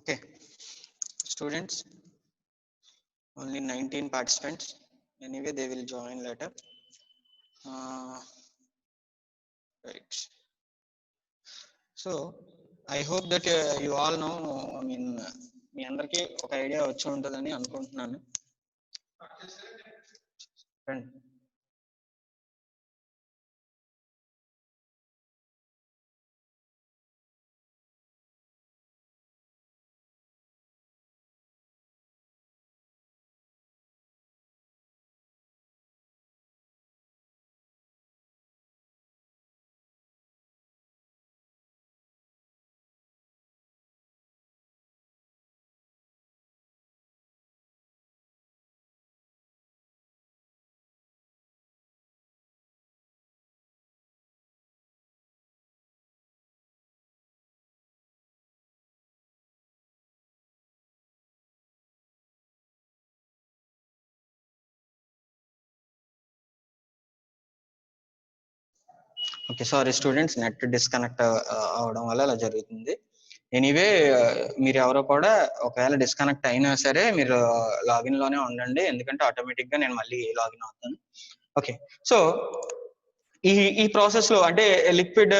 Okay, students, only 19 participants. Anyway, they will join later. Right. So, I hope that you all know, మీ అందరికీ ఒక idea వచ్చి ఉంటుందని అనుకుంటున్నాను. Okay, sorry students, net disconnect అవడం వల్ల అలా జరుగుతుంది. ఎనీవే, మీరు ఎవరో కూడా ఒకవేళ డిస్కనెక్ట్ అయినా సరే మీరు లాగిన్ లోనే ఉండండి, ఎందుకంటే ఆటోమేటిక్ గా నేను మళ్ళీ లాగిన్ అవుతాను. ఓకే, సో ఈ ప్రాసెస్ లో అంటే liquid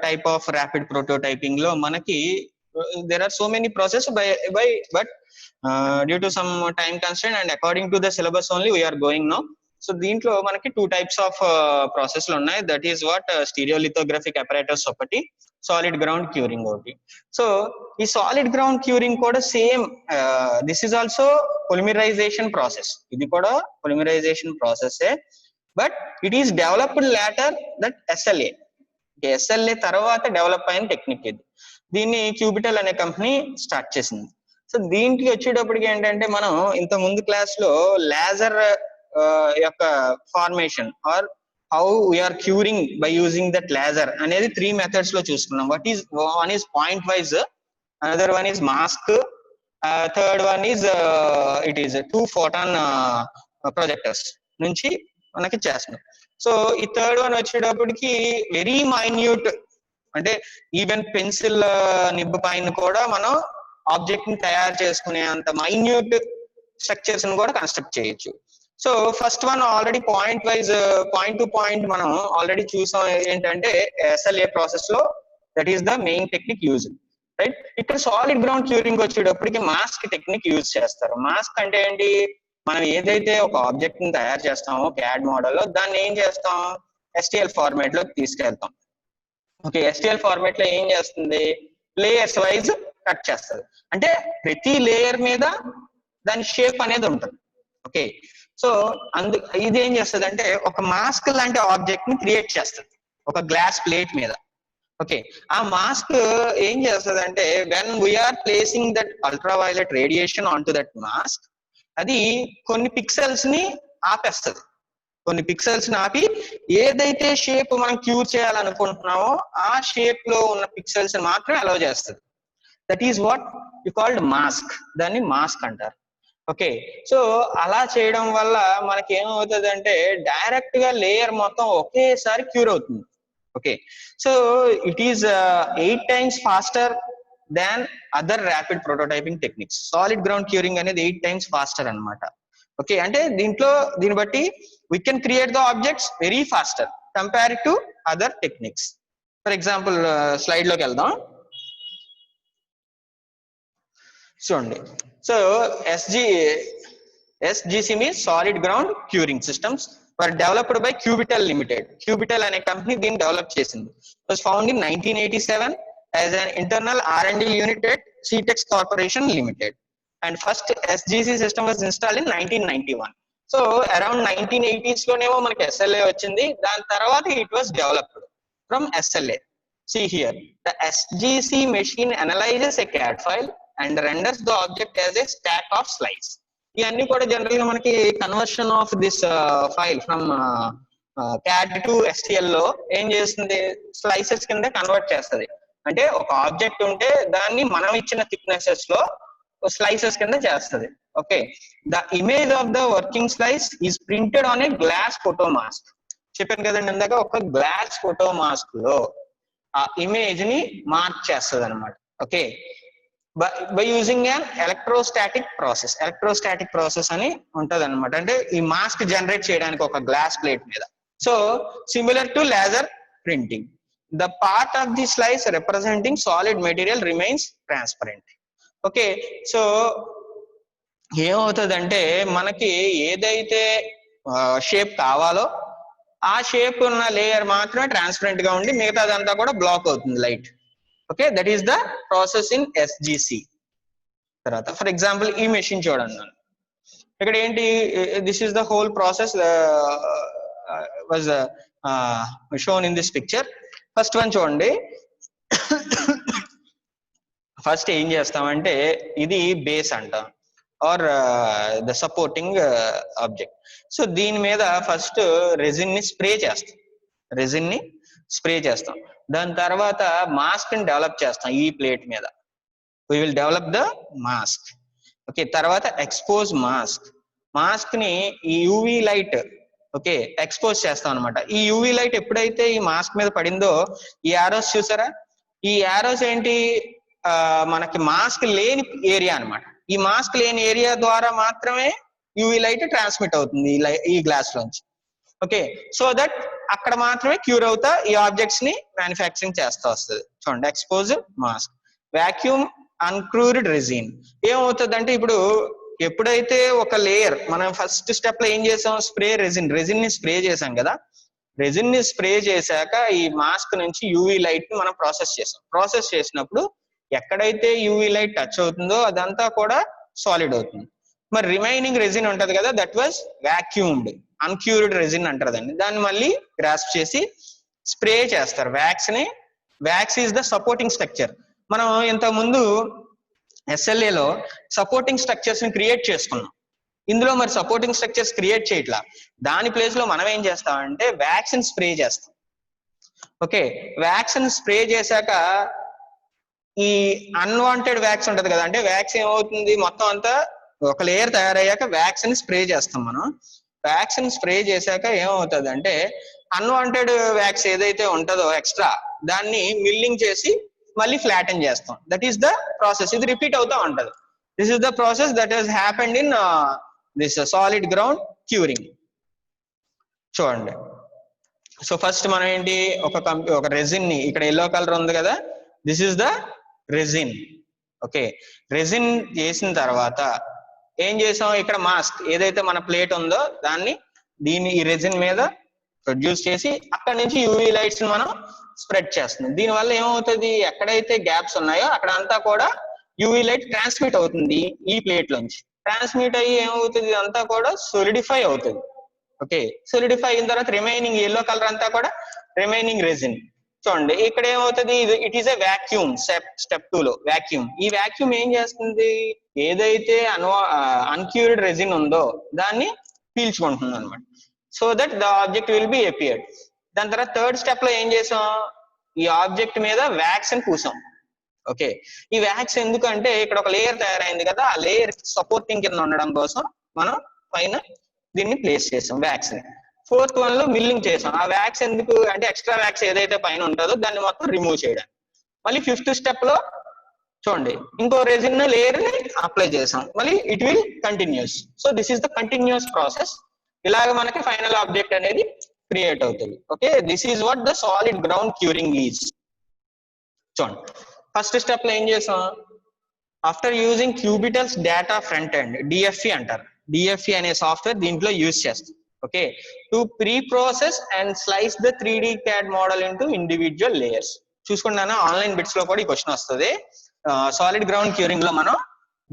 type of rapid prototyping లో మనకి there are so many process but due to some time constraint and according to the syllabus only we are going now. So దీంట్లో మనకి 2 types of ప్రాసెస్లు ఉన్నాయి. That is what stereolithographic apparatus ఒకటి, solid ground curing ఒకటి. So ఈ solid ground curing కూడా same, this is also polymerization process. ఇది కూడా పొలిమరైజేషన్ ప్రాసెసే, but it is developed later that SLA. SLA తర్వాత డెవలప్ అయిన టెక్నిక్ ఇది. దీన్ని క్యూబిటల్ అనే కంపెనీ స్టార్ట్ చేసింది. సో దీంట్లో వచ్చేటప్పటికి ఏంటంటే, మనం ఇంత ముందు క్లాస్ లో లేజర్ యొక్క formation or how we are curing by using that laser అనేది 3 మెథడ్స్ లో చూసుకున్నాం. One is point wise, another one is mask, third one is it is 2 photon projectors నుంచి మనకి చేస్తున్నాం. సో ఈ థర్డ్ వన్ వచ్చేటప్పటికి వెరీ మైన్యూట్, అంటే ఈవెన్ పెన్సిల్ నిబ్బు పైన కూడా మనం ఆబ్జెక్ట్ ని తయారు చేసుకునే అంత మైన్యూట్ స్ట్రక్చర్స్ ని కూడా కన్స్ట్రక్ట్ చేయొచ్చు. So first one already point wise, point to point మనం ఆల్రెడీ చూసాం. ఏంటంటే ఎస్ఎల్ఏ ప్రాసెస్ లో that is the main technique use, right. ఇక్కడ సాలిడ్ గ్రౌండ్ క్యూరింగ్ వచ్చేటప్పటికి మాస్క్ టెక్నిక్ యూజ్ చేస్తారు. మాస్క్ అంటే ఏంటి, మనం ఏదైతే ఒక ఆబ్జెక్ట్ ని తయారు చేస్తామో క్యాడ్ మోడల్లో, దాన్ని ఏం చేస్తాం, ఎస్టిఎల్ ఫార్మాట్ లో తీసుకెళ్తాం. ఓకే, ఎస్టిఎల్ ఫార్మాట్ లో ఏం చేస్తుంది, లేయర్స్ వైజ్ కట్ చేస్తుంది. అంటే ప్రతి లేయర్ మీద దాని షేప్ అనేది ఉంటుంది. ఓకే, సో ఇది ఏం చేస్తుంది అంటే ఒక మాస్క్ లాంటి ఆబ్జెక్ట్ ని క్రియేట్ చేస్తుంది ఒక గ్లాస్ ప్లేట్ మీద. ఓకే, ఆ మాస్క్ ఏం చేస్తుంది అంటే when we are placing that ultraviolet radiation on to that mask, అది కొన్ని పిక్సెల్స్ ని ఆపేస్తుంది. కొన్ని పిక్సెల్స్ ని ఆపి ఏదైతే షేప్ మనం క్యూర్ చేయాలనుకుంటున్నామో ఆ షేప్ లో ఉన్న పిక్సెల్స్ మాత్రమే అలౌ చేస్తుంది. That is what you called mask. దాన్ని మాస్క్ అంటారు. ఓకే, సో అలా చేయడం వల్ల మనకి ఏమవుతుంది అంటే డైరెక్ట్ గా లేయర్ మొత్తం ఒకేసారి క్యూర్ అవుతుంది. Okay, so it is 8 times faster than other rapid prototyping techniques. Solid ground curing అనేది 8 times ఫాస్టర్ అనమాట. ఓకే, అంటే దీన్ని బట్టి we can create the objects very faster compared to other techniques. For example, slide లోకి వెళ్దాం చూడండి. So SGC means solid ground curing systems were developed by Cubital Limited. Cubital అనే company దీన్ని develop చేసింది. It was found in 1987 as an internal R&D unit at CTEX Corporation Limited. And first SGC system was installed in 1991. So around 1980s లోనేమో మనకి SLA వచ్చింది. దాని తర్వాత it was developed from SLA. See here, the SGC machine analyzes a CAD file and renders the object as a stack of slides. ఇవన్నీ కూడా general గా మనకి conversion of this file from CAD to STL లో ఏం చేస్తుంది, slices కింద convert చేస్తుంది. అంటే ఒక ఆబ్జెక్ట్ ఉంటే దాన్ని మనం ఇచ్చిన థిక్నెసెస్ లో స్లైసెస్ కింద చేస్తుంది. Okay, the image of the working slice is printed on a glass photo mask. చెప్పాను కదండి ఇందాక, ఒక గ్లాస్ ఫోటో మాస్క్ లో ఆ ఇమేజ్ ని మార్క్ చేస్తుంది అనమాట. Okay, by using an electrostatic process అని ఉంటది అనమాట. అంటే ఈ మాస్క్ జనరేట్ చేయడానికి ఒక గ్లాస్ ప్లేట్ మీద. So similar to laser printing, the part of the slice representing solid material remains transparent. Okay, so ఏమవుతుందంటే మనకి ఏదైతే షేప్ కావాలో ఆ షేప్ ఉన్న లేయర్ మాత్రమే ట్రాన్స్పరెంట్ గా ఉండి మిగతాదంతా కూడా బ్లాక్ అవుతుంది light. Okay, that is the process in SGC. తర్వాత ఫర్ ఎగ్జాంపుల్ ఈ మెషిన్ చూడండి, ఇక్కడ ఏంటి, this is the whole process was shown in this picture. First one చూడండి. ఫస్ట్ ఏం చేస్తామంటే ఇది బేస్ అంటాం or the supporting object. So దీని మీద ఫస్ట్ రెజిన్ ని స్ప్రే చేస్తాం. దాని తర్వాత మాస్క్ ని డెవలప్ చేస్తాం. ఈ ప్లేట్ మీద we will develop the mask. Okay, తర్వాత ఎక్స్పోజ్ మాస్క్ ని ఈ యూవీ లైట్ ఓకే ఎక్స్పోజ్ చేస్తాం అనమాట. ఈ యూవీ లైట్ ఎప్పుడైతే ఈ మాస్క్ మీద పడిందో ఈ యారోస్ చూసారా, ఈ యారోస్ ఏంటి, మనకి మాస్క్ లేని ఏరియా అనమాట. ఈ మాస్క్ లేని ఏరియా ద్వారా మాత్రమే యూవీ లైట్ ట్రాన్స్మిట్ అవుతుంది ఈ గ్లాస్ లోంచి. ఓకే, సో దట్ అక్కడ మాత్రమే క్యూర్ అవుతా ఈ ఆబ్జెక్ట్స్ ని మ్యానుఫ్యాక్చరింగ్ చేస్తా వస్తుంది. చూడండి, ఎక్స్పోజ్ మాస్క్. వాక్యూమ్ అన్క్రూర్డ్ రెజిన్ ఏమవుతుంది అంటే, ఇప్పుడు ఎప్పుడైతే ఒక లేయర్ మనం ఫస్ట్ స్టెప్ లో ఏం చేసాం, రెజిన్ ని స్ప్రే చేసాం కదా. రెజిన్ ని స్ప్రే చేశాక ఈ మాస్క్ నుంచి యూవీ లైట్ ని మనం ప్రాసెస్ చేసినప్పుడు ఎక్కడైతే యూవీ లైట్ టచ్ అవుతుందో అదంతా కూడా సాలిడ్ అవుతుంది. మరి రిమైనింగ్ రెజిన్ ఉంటది కదా, దట్ వాజ్ వాక్యూమ్డ్ అన్క్యూర్డ్ రెజిన్ అంటారు దాన్ని. దాన్ని మళ్ళీ గ్రాస్ప్ చేసి స్ప్రే చేస్తారు wax is the supporting structure. మనం ఇంత ముందు SLA లో సపోర్టింగ్ స్ట్రక్చర్స్ ని క్రియేట్ చేసుకున్నాం. ఇందులో మరి సపోర్టింగ్ స్ట్రక్చర్స్ క్రియేట్ చేయట్లా. దాని ప్లేస్ లో మనం ఏం చేస్తామంటే వ్యాక్సిన్ స్ప్రే చేస్తాం. ఓకే, వ్యాక్సిన్ స్ప్రే చేశాక ఈ అన్వాంటెడ్ వ్యాక్స్ ఉంటది కదా, అంటే వ్యాక్స్ ఏమవుతుంది, మొత్తం అంతా ఒక లేయర్ తయారయ్యాక వ్యాక్సిన్ స్ప్రే చేస్తాం మనం. వ్యాక్సిన్ స్ప్రే చేశాక ఏమవుతుంది అంటే అన్వాంటెడ్ వ్యాక్స్ ఏదైతే ఉంటుందో ఎక్స్ట్రా దాన్ని మిల్లింగ్ చేసి మళ్ళీ ఫ్లాటెన్ చేస్తాం. That is the process. ఇది రిపీట్ అవుతా ఉంటది. This is the process that has happened in this solid ground curing. చూడండి, సో ఫస్ట్ మనం ఏంటి, ఒక రెజిన్ ని, ఇక్కడ ఎల్లో కలర్ ఉంది కదా, this is the resin. Okay, resin చేసిన తర్వాత ఏం చేసాం, ఇక్కడ మాస్క్ ఏదైతే మన ప్లేట్ ఉందో దీన్ని ఈ రెజిన్ మీద ప్రొడ్యూస్ చేసి అక్కడ నుంచి యూవీ లైట్స్ మనం స్ప్రెడ్ చేస్తుంది. దీనివల్ల ఏమవుతుంది, ఎక్కడైతే గ్యాప్స్ ఉన్నాయో అక్కడ అంతా కూడా యూవీ లైట్ ట్రాన్స్మిట్ అవుతుంది. ఈ ప్లేట్ నుంచి ట్రాన్స్మిట్ అయ్యి ఏమవుతుంది, అంతా కూడా సోలిడిఫై అవుతుంది. ఓకే, సోలిడిఫై అయిన తర్వాత రిమైనింగ్ ఎల్లో కలర్ అంతా కూడా రిమైనింగ్ రెజిన్. చూడండి, ఇక్కడ ఏమవుతుంది, it is a vacuum. Step 2 లో వాక్యూమ్. ఈ వాక్యూమ్ ఏం చేస్తుంది, ఏదైతే అన్క్యూర్డ్ రెజిన్ ఉందో దాన్ని పీల్చుకుంటుంది అనమాట. So that the object will be appeared. దాని తర్వాత థర్డ్ స్టెప్ లో ఏం చేసాం, ఈ ఆబ్జెక్ట్ మీద వ్యాక్స్ అని పూసాం. ఓకే, ఈ వ్యాక్స్ ఎందుకంటే ఇక్కడ ఒక లేయర్ తయారైంది కదా, ఆ లేయర్ సపోర్టింగ్ కింద ఉండడం కోసం మనం పైన దీన్ని ప్లేస్ చేసాం వ్యాక్స్ ని. ఫోర్త్ వన్ లో మిల్లింగ్ చేసాం. ఆ వ్యాక్స్ ఎందుకు అంటే ఎక్స్ట్రా వ్యాక్స్ ఏదైతే పైన ఉంటుందో దాన్ని మొత్తం రిమూవ్ చేయడానికి. మళ్ళీ ఫిఫ్త్ స్టెప్ లో చూడండి, ఇంకో రెజిన్ లేయర్ ని అప్లై చేసాం. మళ్ళీ it will continues. So this is the continuous process. ఇలాగ మనకి ఫైనల్ ఆబ్జెక్ట్ అనేది క్రియేట్ అవుతుంది. Okay, this is what the solid ground curing is. చూడండి, ఫస్ట్ స్టెప్ లో ఏం చేసాం, after using Cubital's data front end, DFE అంటారు. DFE అనే సాఫ్ట్వేర్ దీంట్లో యూజ్ చేస్తాం. Okay, to pre process and slice the 3D CAD model into individual layers. చూసుకున్నాను, online bits లో కూడా ఈ క్వశ్చన్ వస్తుంది. సాలిడ్ గ్రౌండ్ క్యూరింగ్ లో మనం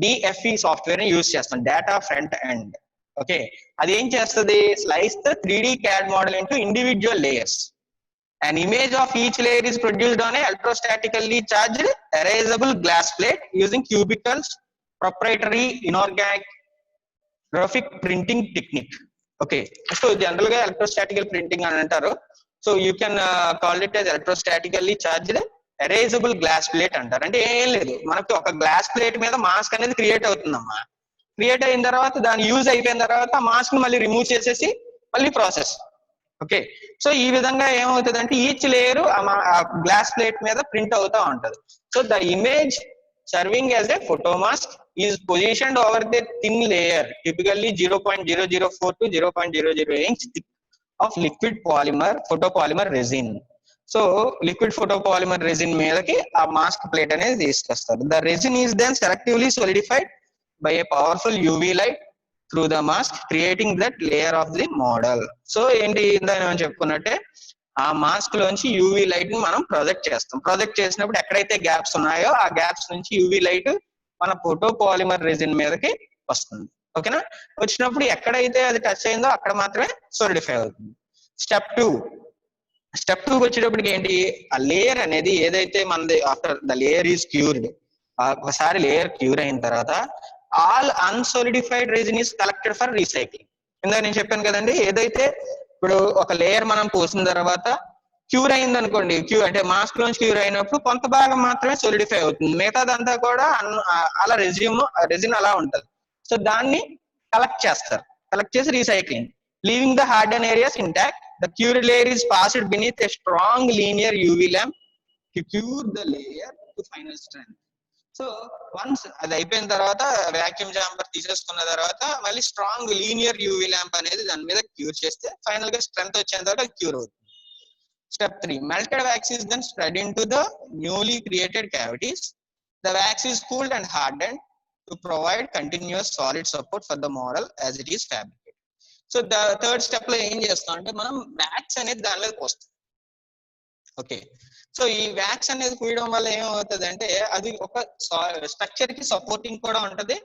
DFE సాఫ్ట్వేర్ ని యూజ్ చేస్తాం, డేటా ఫ్రంట్ ఎండ్. ఓకే, అది ఏం చేస్తుంది, slice the 3D CAD model into individual layers. An image of each layer is produced on a electrostatically charged erasable glass plate using Cubicle's proprietary inorganic graphic printing technique. Okay, so general ga electrostatical printing అని అంటారు. So you can call it as electrostatically charged erasable glass plate అంటారు. అంటే ఏం లేదు, మనకి ఒక glass plate మీద mask అనేది క్రియేట్ అవుతుందమ్మా. క్రియేట్ అయిన తర్వాత దాని యూజ్ అయిపోయిన తర్వాత మాస్క్ ని మళ్ళీ రిమూవ్ చేసేసి మళ్ళీ ప్రాసెస్. ఓకే, సో ఈ విధంగా ఏమవుతుంది అంటే ఈచ్ లేయర్ గ్లాస్ ప్లేట్ మీద ప్రింట్ అవుతా ఉంటది. So the image serving as a photo mask, is positioned over the thin layer, typically 0.004 to 0.00 inch thick of liquid polymer photopolymer resin. So liquid photopolymer resin మీదకి ఆ mask plate అనేది తీసుకొస్తారు. The resin is then selectively solidified by a powerful UV light through the mask, creating that layer of the model. So ఏంటి ఇందాక మనం చెప్పుకున్నట్టే ఆ mask లోంచి UV light ని మనం ప్రొజెక్ట్ చేస్తాం. ప్రొజెక్ట్ చేసినప్పుడు ఎక్కడైతే గ్యాప్స్ ఉన్నాయో ఆ గ్యాప్స్ నుంచి యూవీ లైట్ మన ఫోటో పాలిమర్ రెజిన్ మీదకి వస్తుంది. ఓకేనా? వచ్చినప్పుడు ఎక్కడైతే అది టచ్ అయిందో అక్కడ మాత్రమే సోలిడిఫై అవుతుంది. స్టెప్ 2 వచ్చేటప్పటికి ఏంటి, ఆ లేయర్ అనేది ఏదైతే మనది after the layer is cured, ఒకసారి లేయర్ క్యూర్ అయిన తర్వాత all unsolidified resin is collected for recycling. ఇందాక నేను చెప్పాను కదండి, ఏదైతే ఇప్పుడు ఒక లేయర్ మనం పోసిన తర్వాత క్యూర్ అయింది అనుకోండి, అంటే మాస్క్ లోంచి క్యూర్ అయినప్పుడు కొంత భాగం మాత్రమే సోలిడిఫై అవుతుంది, మిగతాదంతా కూడా అలా రెజిన్ అలా ఉంటది. సో దాన్ని కలెక్ట్ చేస్తారు, కలెక్ట్ చేసి recycling, leaving the harden areas intact. The cured layer is passed beneath a strong linear UV lamp to cure the layer to final strength. So once అది అయిపోయిన తర్వాత వాక్యూమ్ చాంబర్ తీసేసుకున్న తర్వాత మళ్ళీ strong linear UV lamp అనేది దాని మీద cure చేస్తే final గా స్ట్రెంత్ వచ్చేంత తర్వాత క్యూర్ అవుతుంది. Step 3, melted wax is then spread into the newly created cavities. The wax is cooled and hardened to provide continuous solid support for the model as it is fabricated. So third step లో ఏం చేస్తాం అంటే మనం wax అనేది దాని మీద పోస్తాం. Okay, so ఈ వ్యాక్స్ అనేది పూయడం వల్ల ఏమవుతుంది అంటే అది ఒక స్ట్రక్చర్ కి సపోర్టింగ్ కూడా ఉంటది.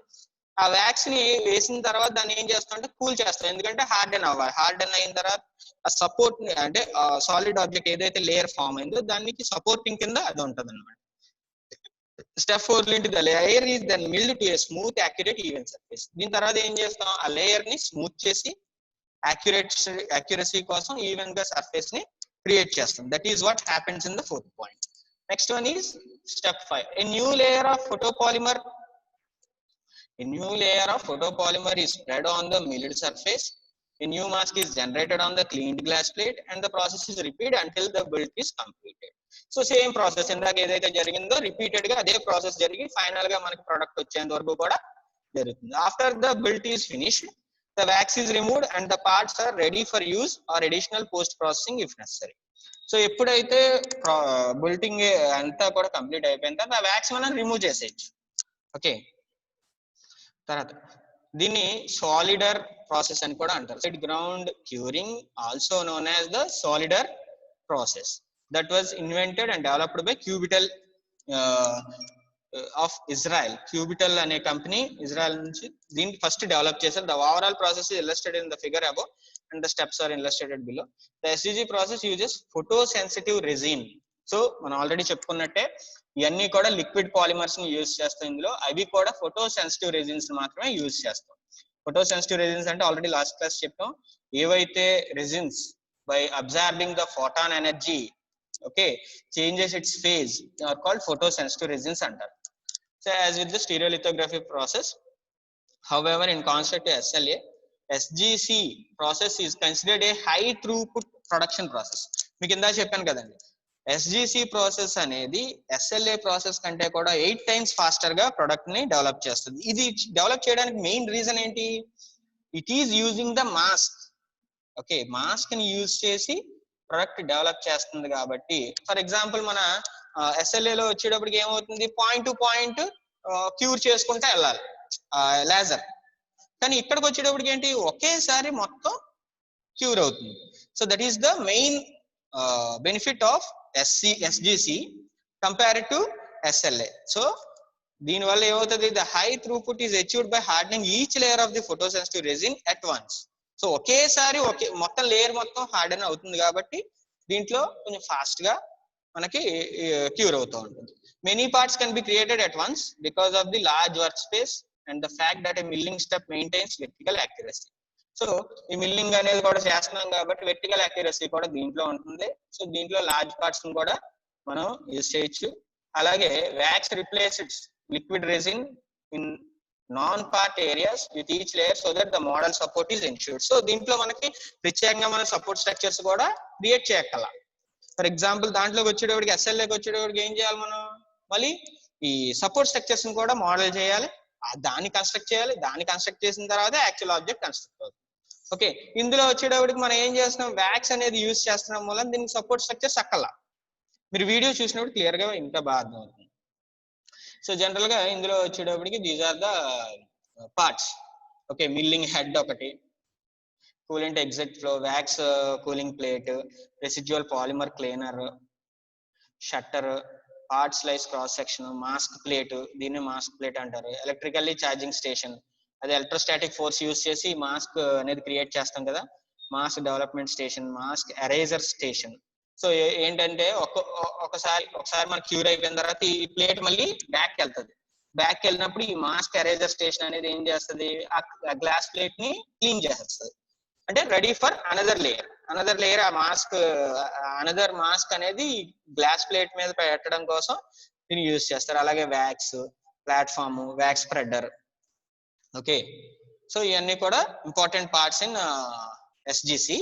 ఆ వ్యాక్స్ ని వేసిన తర్వాత దాన్ని ఏం చేస్తాం అంటే కూల్ చేస్తాం, ఎందుకంటే హార్డెన్ అవ్వాలి. హార్డెన్ అయిన తర్వాత ఆ సపోర్ట్ అంటే సాలిడ్ ఆబ్జెక్ట్ ఏదైతే లేయర్ ఫామ్ అయిందో దానికి సపోర్టింగ్ కింద అది ఉంటది అనమాట. Step 4 the layer is then milled to a smooth accurate even surface. దీని తర్వాత ఏం చేస్తాం, ఆ లేయర్ ని స్మూత్ చేసి accuracy కోసం ఈవెన్ గా సర్ఫేస్ ని క్రియేట్ చేస్తాం. That is what happens in the 4th point. Next one is step 5. A new layer of photopolymer is spread on the milled surface. A new mask is generated on the cleaned glass plate and the process is repeated until the build is completed. So same process ఇందాక ఏదైతే జరిగిందో repeated గా అదే process జరిగి final గా మనకి product వచ్చేంత వరకు కూడా జరుగుతుంది. After the built is finished, the wax is removed and the parts are ready for use or additional post processing if necessary. So ఎప్పుడైతే బిల్టింగ్ అంతా కూడా కంప్లీట్ అయిపోయిన తర్వాత ఆ వ్యాక్స్ మనం రిమూవ్ చేసేయచ్చు. ఓకే, తర్వాత దీన్ని సాలిడర్ ప్రాసెస్ అని కూడా అంటారు. Side ground curing, also known as the solider process, that was invented and developed by Cubital of Israel. Cubital అనే కంపెనీ ఇజ్రాయెల్ నుంచి దీన్ని ఫస్ట్ డెవలప్ చేశారు. The overall process is illustrated in the figure above and the steps are illustrated below. The SGG process uses photo sensitive resin. So మనం already చెప్పుకున్నట్టే ఇవన్నీ కూడా liquid polymers ని use చేస్తాం ఇందులో. అవి కూడా ఫోటో సెన్సిటివ్ రెజిన్స్ మాత్రమే యూజ్ చేస్తాం. ఫోటో సెన్సిటివ్ రెజిన్స్ అంటే ఆల్రెడీ లాస్ట్ క్లాస్ చెప్పాం, ఏవైతే resins by absorbing the photon energy changes its phase are called photosensitive resins అంటారు. So as with the stereolithography process, however in contrast to SLA, SGC process is considered a high throughput production process. మీకు ఇందా చెప్పాను కదండి, SGC process అనేది SLA process కంటే కూడా 8 times faster గా product ని డెవలప్ చేస్తుంది. ఇది డెవలప్ చేయడానికి మెయిన్ రీజన్ ఏంటి, it is using the mask. Okay, mask ని యూజ్ చేసి ప్రొడక్ట్ డెవలప్ చేస్తుంది కాబట్టి. ఫర్ ఎగ్జాంపుల్ మన SLA లో వచ్చేటప్పటికి ఏమవుతుంది, పాయింట్ టు పాయింట్ క్యూర్ చేసుకుంటే వెళ్ళాలి లేజర్, కానీ ఇక్కడికి వచ్చేటప్పటికి ఏంటి, ఒకేసారి మొత్తం క్యూర్ అవుతుంది. So that is the main benefit of SGC compared to SLA. So దీని వల్ల ఏమవుతుంది, the high throughput is achieved by hardening each layer of the photosensitive resin at once. So ఒకేసారి మొత్తం లేయర్ మొత్తం హార్డెన్ అవుతుంది కాబట్టి దీంట్లో కొంచెం ఫాస్ట్ గా మనకి క్యూర్ అవుతూ ఉంటుంది. Many parts can be created at once because of the large work space and the fact that A milling step maintains vertical accuracy. So ఈ మిల్లింగ్ అనేది కూడా చేస్తున్నాం కాబట్టి వెర్టికల్ యాక్యురసీ కూడా దీంట్లో ఉంటుంది. సో దీంట్లో లార్జ్ పార్ట్స్ కూడా మనం యూజ్ చేయొచ్చు. అలాగే wax replaced liquid resin in non part areas with each layer so that the model support is ensured. So దీంట్లో మనకి ప్రత్యేకంగా మన సపోర్ట్ స్ట్రక్చర్స్ కూడా క్రియేట్ చేయగల. ఫర్ ఎగ్జాంపుల్ దాంట్లోకి వచ్చేటప్పటికి SLAకి వచ్చేటప్పటికి ఏం చేయాలి మనం, మళ్ళీ ఈ సపోర్ట్ స్ట్రక్చర్స్ ని కూడా మోడల్ చేయాలి, దాన్ని కన్స్ట్రక్ట్ చేయాలి, దాన్ని కన్స్ట్రక్ట్ చేసిన తర్వాత యాక్చువల్ ఆబ్జెక్ట్ కన్స్ట్రక్ట్ అవుతుంది. ఓకే, ఇందులో వచ్చేటప్పటికి మనం ఏం చేస్తున్నాం, వ్యాక్స్ అనేది యూజ్ చేస్తున్నాం వల్ల దీనికి సపోర్ట్ స్ట్రక్చర్స్ అక్కల. మీరు వీడియో చూసినప్పుడు క్లియర్ గా ఇంకా బాగా అర్థమవుతుంది. సో జనరల్ గా ఇందులో వచ్చేటప్పటికి these are the parts. Okay, milling head ఒకటి, coolant exit flow, wax cooling plate, residual polymer cleaner, shutter, part slice cross section, mask plate, దీన్ని మాస్క్ ప్లేట్ అంటారు, ఎలక్ట్రికల్లీ ఛార్జింగ్ స్టేషన్, అది ఎలక్ట్రోస్టాటిక్ ఫోర్స్ యూజ్ చేసి mask అనేది create చేస్తాం కదా, mask development station, mask eraser station. So ఏంటంటే ఒకసారి మనకి క్యూర్ అయిపోయిన తర్వాత ఈ ప్లేట్ మళ్ళీ బ్యాక్ వెళ్తుంది. బ్యాక్ వెళ్ళినప్పుడు ఈ మాస్క్ ఎరేజర్ స్టేషన్ అనేది ఏం చేస్తుంది, ఆ గ్లాస్ ప్లేట్ ని క్లీన్ చేస్తుంది, అంటే రెడీ ఫర్ అనదర్ లేయర్. ఆ మాస్క్ అనదర్ మాస్క్ అనేది గ్లాస్ ప్లేట్ మీద పెట్టడం కోసం దీన్ని యూజ్ చేస్తారు. అలాగే wax platform, wax spreader. Okay, so ఇవన్నీ కూడా important parts in SGC.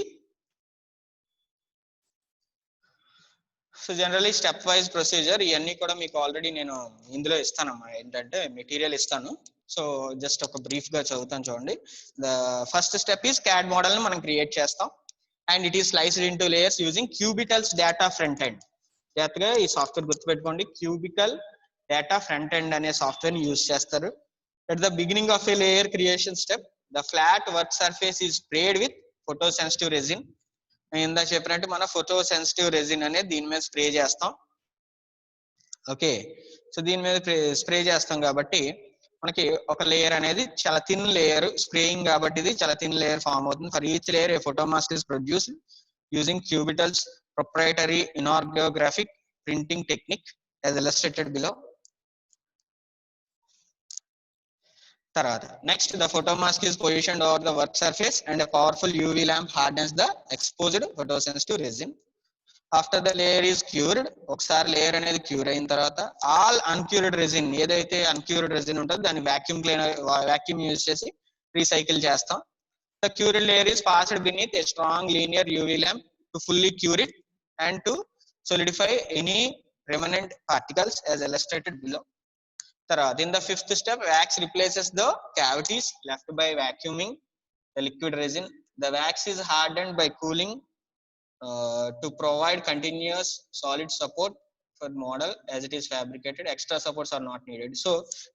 So generally step wise procedure ఇవన్నీ కూడా మీకు ఆల్రెడీ నేను ఇందులో ఇస్తానమ్మా, ఏంటంటే మెటీరియల్ ఇస్తాను. సో జస్ట్ ఒక బ్రీఫ్ గా చదువుతాను చూడండి. The first step is CAD model ని మనం క్రియేట్ చేస్తాం, and it is sliced into layers using cubicles data front end. జాగ్రత్తగా ఈ సాఫ్ట్వేర్ గుర్తుపెట్టుకోండి, క్యూబికల్ డేటా ఫ్రంట్ ఎండ్ అనే సాఫ్ట్వేర్ ని యూజ్ చేస్తారు. At the beginning of a layer creation step, the flat work surface is sprayed with photosensitive resin. ఇందా చెప్పినట్టు మన photo sensitive resin అనేది దీని మీద స్ప్రే చేస్తాం. ఓకే, సో దీని మీద స్ప్రే చేస్తాం కాబట్టి మనకి ఒక లేయర్ అనేది చాలా థిన్ లేయర్, స్ప్రేయింగ్ కాబట్టి ఇది చాలా థిన్ లేయర్ ఫామ్ అవుతుంది. For each layer a photo mask is produced using Cubital's proprietary ionographic printing technique as illustrated below. తర్వాత next, the photo mask is positioned over the work surface and a powerful UV lamp hardens the exposed photosensitive resin. After the layer is cured, ఒకసారి layer అనేది cure అయిన తర్వాత all అన్క్యూర్డ్ resin, ఏదైతే అన్క్యూర్డ్ resin ఉంటుందో దాన్ని vacuum use చేసి recycle చేస్తాం. The cured layer is passed beneath a strong linear UV lamp to fully cure it and to solidify any remnant particles as illustrated below. In the fifth step, wax replaces the cavities left by vacuuming the liquid resin. The wax is hardened by cooling to provide continuous solid support for model as it is fabricated. Extra supports are not needed. So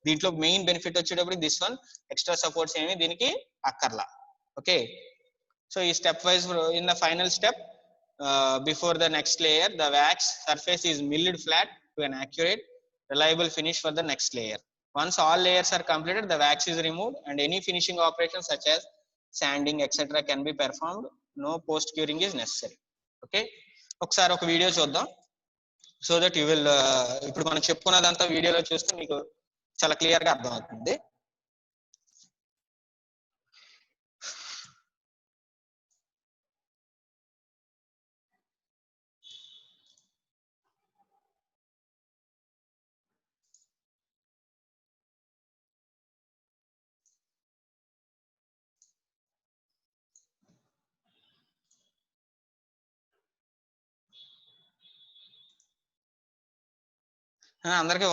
దీంట్లో main benefit వచ్చేటప్పుడు this one, extra supports ఏమి దీనికి అక్కర్లా. Okay, so ఈ step wise in the final step, before the next layer, the wax surface is milled flat to an accurate reliable finish for the next layer. Once all layers are completed, the wax is removed and any finishing operations such as sanding etc can be performed. No post curing is necessary. Okay, ఒకసారి ఒక video చూద్దాం, so that you will, ఇప్పుడు మనం చెప్పుకున్నదంతా వీడియోలో చూస్తే మీకు చాలా clear గా అర్థమవుతుంది. అందరికి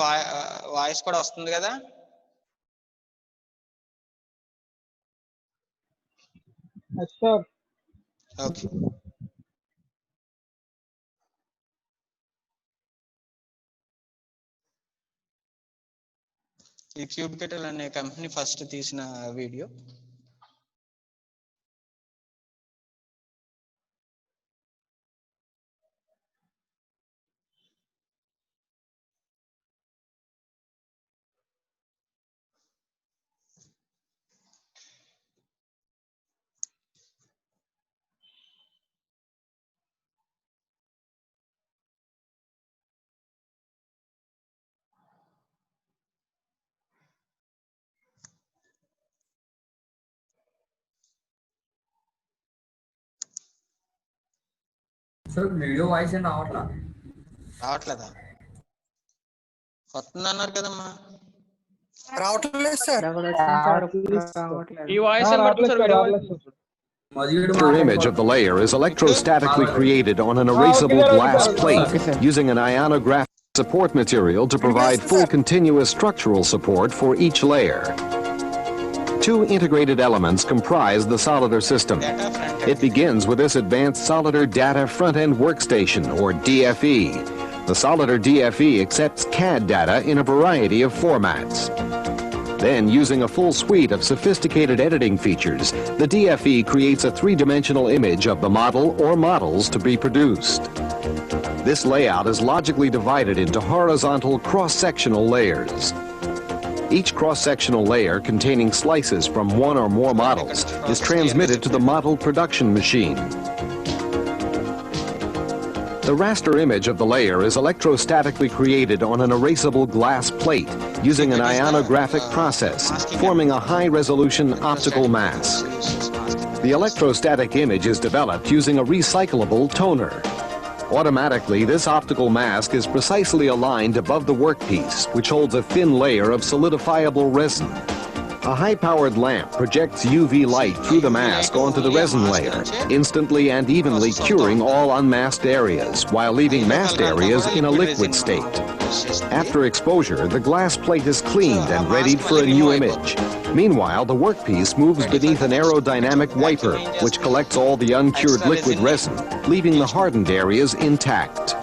వాయిస్ కూడా వస్తుంది కదా? ఓకే, ఈ క్యూబికల్ అనే కంపెనీ ఫస్ట్ తీసిన వీడియో. సార్ వీడియో వాయిస్ ఏం రావట్లేదా? వస్తుంది అన్నారు కదమ్మా. రావట్లేదు సార్. ఈ voice The image of the layer is electrostatically created on an erasable glass plate using an ionographic support material to provide full continuous structural support for each layer. Two integrated elements comprise the Solider system. It begins with this advanced Solider Data Front-End Workstation, or DFE. The Solider DFE accepts CAD data in a variety of formats. Then, using a full suite of sophisticated editing features, the DFE creates a three-dimensional image of the model or models to be produced. This layout is logically divided into horizontal cross-sectional layers. Each cross-sectional layer containing slices from one or more models is transmitted to the model production machine. The raster image of the layer is electrostatically created on an erasable glass plate using an ionographic process, forming a high-resolution optical mask. The electrostatic image is developed using a recyclable toner. Automatically, this optical mask is precisely aligned above the workpiece, which holds a thin layer of solidifiable resin. A high-powered lamp projects UV light through the mask onto the resin layer, instantly and evenly curing all unmasked areas, while leaving masked areas in a liquid state. After exposure, the glass plate is cleaned and readied for a new image. Meanwhile, the workpiece moves beneath an aerodynamic wiper, which collects all the uncured liquid resin, leaving the hardened areas intact.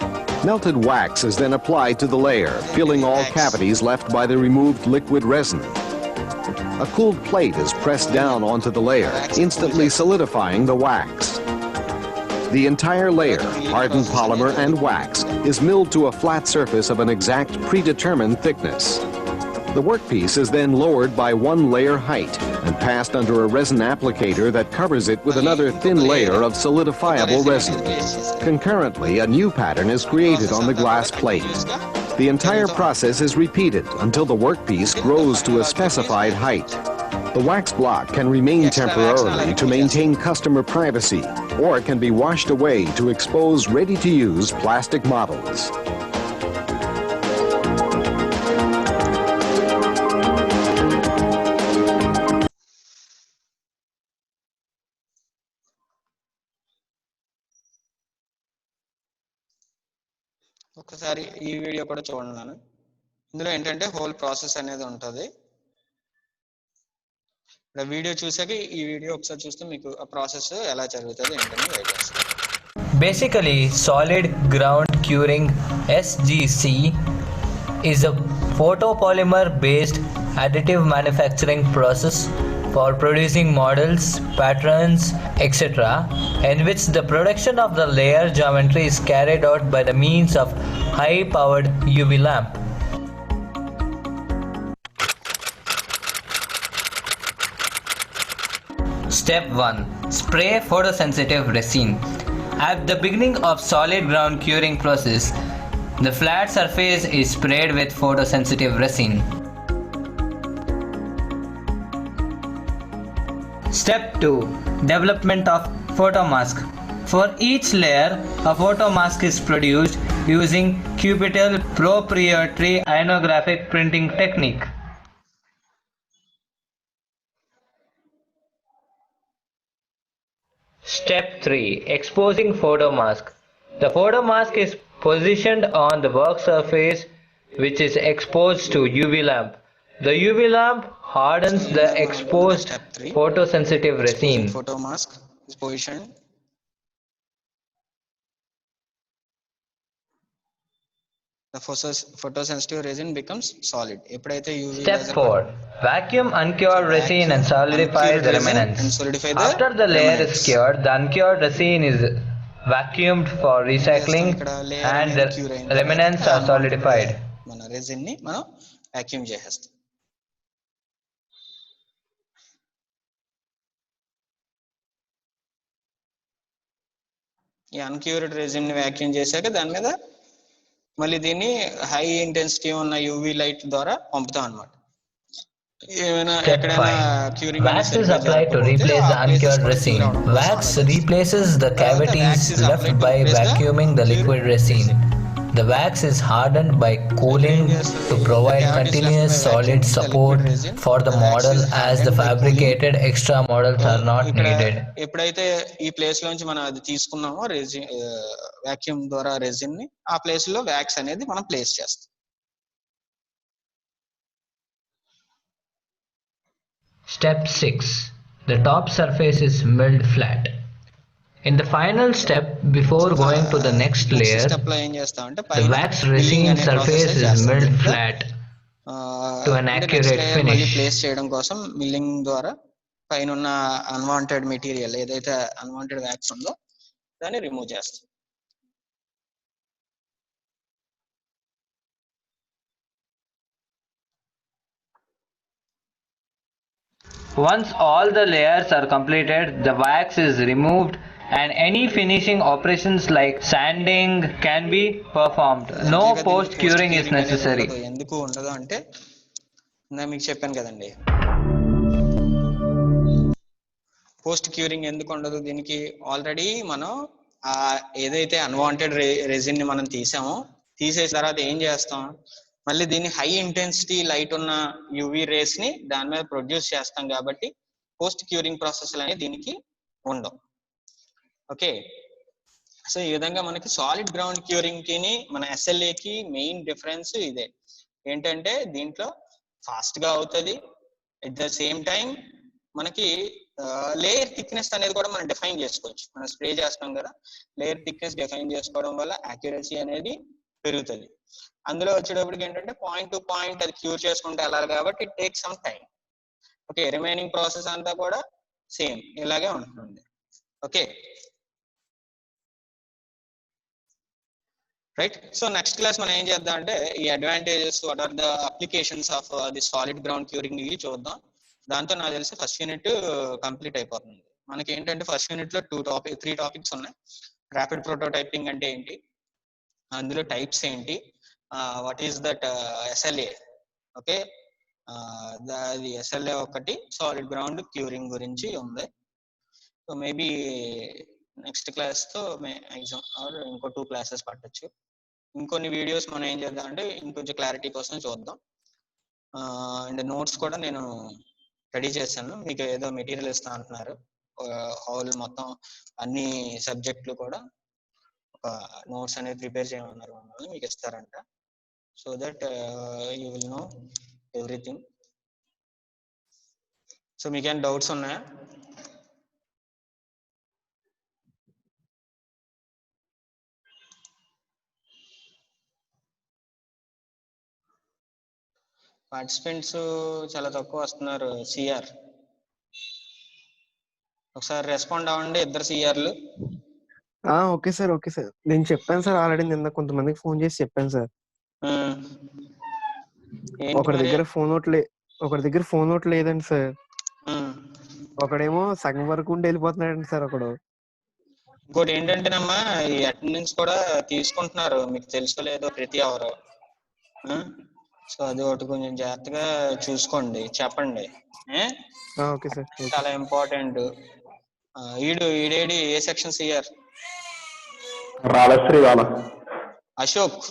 Melted wax is then applied to the layer, filling all cavities left by the removed liquid resin. A cooled plate is pressed down onto the layer, instantly solidifying the wax. The entire layer, hardened polymer and wax, is milled to a flat surface of an exact predetermined thickness. The workpiece is then lowered by one layer height and passed under a resin applicator that covers it with another thin layer of solidifiable resin. Concurrently, a new pattern is created on the glass plate. The entire process is repeated until the workpiece grows to a specified height. The wax block can remain temporarily to maintain customer privacy, or it can be washed away to expose ready-to-use plastic models. ఒకసారి ఈ video కూడా చూడండి. ఇందులో ఏంటంటే whole process అనేది ఉంటుంది. ఇక్కడ video చూసాక ఈ వీడియో ఒకసారి చూస్తే మీకు ఆ ప్రాసెస్ ఎలా జరుగుతుంది ఏంటని గైడ్ చేస్తాను. Basically, solid ground curing SGC is a photopolymer based additive manufacturing process for producing models, patterns, etc., in which the production of the layer geometry is carried out by the means of high-powered UV lamp. Step 1. Spray photosensitive resin. At the beginning of solid ground curing process, the flat surface is sprayed with photosensitive resin. Step 2. Development of photomask. For each layer, a photomask is produced using cubital proprietary ionographic printing technique. Step 3. Exposing photomask. The photomask is positioned on the work surface which is exposed to UV lamp. The UV lamp hardens the exposed photosensitive resin. Photomask is positioned. The photosensitive resin becomes solid. Step 4. Vacuum uncured resin and solidify the remnants. After the layer is cured, the uncured resin is vacuumed for recycling and the remnants are solidified. మన resin ని మనం vacuum చేసేస్తాం. ఈ అన్క్యూర్డ్ resin ని vacuum చేశాక దాని మీద మళ్ళీ దీన్ని హై ఇంటెన్సిటీ ఉన్న యూవీ లైట్ ద్వారా పంపుతాం అన్నమాట. Wax is applied to replace the uncured resin. Wax replaces the cavities left by vacuuming the liquid resin. The wax is hardened by cooling to provide continuous solid support for the model as the fabricated extra models are not needed. ఎప్పుడైతే ఈ place లోంచి మనం అది తీసుకున్నామో vacuum ద్వారా resin ని ఆ place లో వ్యాక్స్ అనేది మనం ప్లేస్ చేస్తాం. Step 6. The top surface is milled flat. In the final step, before going to the next layer, step లో ఏం చేస్తామంటే the wax resin surface is milled flat to an accurate మళ్ళీ finish. Place చేయడం కోసం milling ద్వారా పైన ఉన్న unwanted material ఏదైతే అన్వాంటెడ్ వ్యాక్స్ ఉందో దాన్ని రిమూవ్ చేస్తాం. Once all the layers are completed, the wax is removed and any finishing operations like sanding can be performed. No post curing is necessary. ఎందుకు ఉండదు అంటే నేను మీకు చెప్పాను కదండి, పోస్ట్ క్యూరింగ్ ఎందుకు ఉండదు దీనికి. ఆల్రెడీ మనం ఏదైతే అన్వాంటెడ్ రెజిన్ ని మనం తీసేసిన తర్వాత ఏం చేస్తాం, మళ్ళీ దీన్ని హై ఇంటెన్సిటీ లైట్ ఉన్న యూవీ రేస్ ని దాని మీద ప్రొడ్యూస్ చేస్తాం కాబట్టి పోస్ట్ క్యూరింగ్ ప్రాసెస్ అనేది దీనికి ఉండవు. ఓకే, సో ఈ విధంగా మనకి సాలిడ్ గ్రౌండ్ క్యూరింగ్ కి మన SLA కి మెయిన్ డిఫరెన్స్ ఇదే. ఏంటంటే దీంట్లో ఫాస్ట్ గా అవుతుంది, ఎట్ ద సేమ్ టైం మనకి లేయర్ థిక్నెస్ అనేది కూడా మనం డిఫైన్ చేసుకోవచ్చు. మనం స్ప్రే చేస్తాం కదా, లేయర్ థిక్నెస్ డిఫైన్ చేసుకోవడం వల్ల యాక్యురసీ అనేది పెరుగుతుంది. అందులో వచ్చేటప్పటికి ఏంటంటే పాయింట్ టు పాయింట్ అది క్యూర్ చేసుకుంటే వెళ్ళాలి కాబట్టి it take some time. Okay, remaining process అంతా కూడా సేమ్ ఇలాగే ఉంటుంది. Okay right. So next class మనం ఏం చేద్దాం అంటే ఈ advantages, what are the applications of the solid ground curing ఇవి చూద్దాం. దాంతో నాకు తెలిసి ఫస్ట్ యూనిట్ కంప్లీట్ అయిపోతుంది. మనకి ఏంటంటే ఫస్ట్ యూనిట్ లో 3 టాపిక్స్ ఉన్నాయి. ర్యాపిడ్ ప్రోటోటైపింగ్ అంటే ఏంటి, అందులో టైప్స్ ఏంటి, what is that SLA. Okay, అది SLA ఒకటి, సాలిడ్ గ్రౌండ్ క్యూరింగ్ గురించి ఉంది. సో మేబీ నెక్స్ట్ క్లాస్ తో ఎగ్జామ్ ఇంకో 2 క్లాసెస్ పట్టొచ్చు. ఇంకొన్ని వీడియోస్ మనం ఏం చేద్దాం అంటే ఇంకొంచెం క్లారిటీ కోసం చూద్దాం. అండ్ నోట్స్ కూడా నేను రెడీ చేశాను. మీకు ఏదో మెటీరియల్ ఇస్తా అంటున్నారు, హోల్ మొత్తం అన్ని సబ్జెక్టులు కూడా ఒక నోట్స్ అనేది ప్రిపేర్ చేయమన్నారు మమ్మల్ని, మీకు ఇస్తారంట. So that you will know everything. So మీకేం డౌట్స్ ఉన్నాయా? పార్టిసిపెంట్స్ చాలా తక్కువ వస్తున్నారు. సిఆర్ ఒకసారి రెస్పాండ్ అవ్వండి, 2 సిఆర్లు. Okay sir, okay sir. నేను చెప్పాను సార్ ఆల్రెడీ, నిన్న కొంతమందికి ఫోన్ చేసి చెప్పాను సార్. ఒకరి దగ్గర ఫోన్ నోట్ లేదండి సార్. ఒకడేమో సగం వరకు ఉండి వెళ్ళిపోతున్నాడండి సార్ ఒకడు. ఇంకోటి ఏంటంటేనమ్మా, ఈ అటెండెన్స్ కూడా తీసుకుంటున్నారు, మీకు తెలుసుకోలేదో ప్రతి అవరు. సో అది ఒకటి కొంచెం జాగ్రత్తగా చూసుకోండి, చెప్పండి. ఓకే సార్, చాలా ఇంపార్టెంట్. ఈడేడి ఏ సెక్షన్ సిఆర్? అశోక్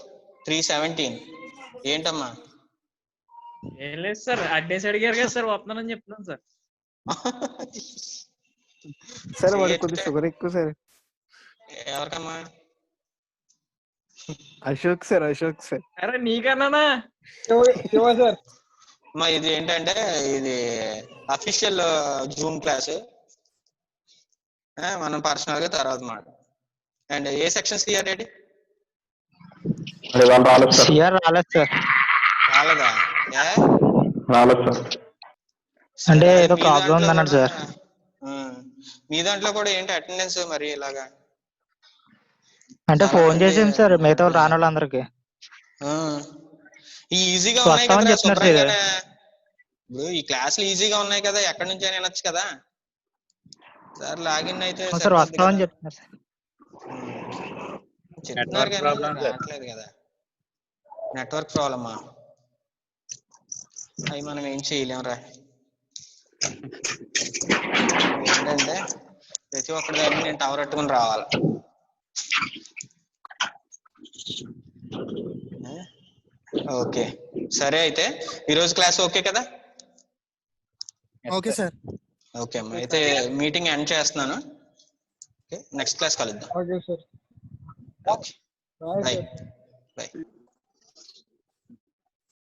317. ఏంటమ్మా? ఏం లేదు సార్, అడ్డేసి అడిగారు కదా సార్, వస్తున్నానని చెప్తున్నాను సార్. సార్ వాడికి కొద్దిగా షుగర్ ఎక్కువ సార్. ఎవరికమ్మా? Ashok sir, Ashok sir. అరే నీకన్నానా? సార్ ఇది ఏంటంటే ఇది అఫీషియల్ జూమ్ క్లాస్, మనం పర్సనల్ గా తర్వాత మాట. And A section CR ready? రాలేదా? అంటే ఏదో ప్రాబ్లం ఉందన్నాడు సార్. మీ దాంట్లో కూడా ఏంటి అటెండెన్స్ మరి ఇలాగా? అంటే ఫోన్ చేసాం సార్ మిగతా వాళ్ళు రాని వాళ్ళందరికి. ఈజీగా ఉన్నాయి కదా శుభ్రంగానే. ఇప్పుడు ఈ క్లాసులు ఈజీగా ఉన్నాయి కదా, ఎక్కడి నుంచి అయినా వినొచ్చు కదా సార్. లాగిన్ అయితే సార్ వస్తామని చెప్తున్నారు సార్. చెప్తున్నారు కానీ రావట్లేదు కదా. నెట్వర్క్ ప్రాబ్లమా? అవి మనం ఏం చేయలేం రా. ఏంటంటే ప్రతి ఒక్కరి దగ్గర నేను టవర్ పెట్టుకుని రావాలి. ఓకే సరే, అయితే ఈరోజు క్లాస్ ఓకే కదా? Okay sir. ఓకే అమ్మా, అయితే మీటింగ్ ఎండ్ చేస్తున్నాను. ఓకే, నెక్స్ట్ క్లాస్ కలుద్దాం. Okay sir. Okay, by.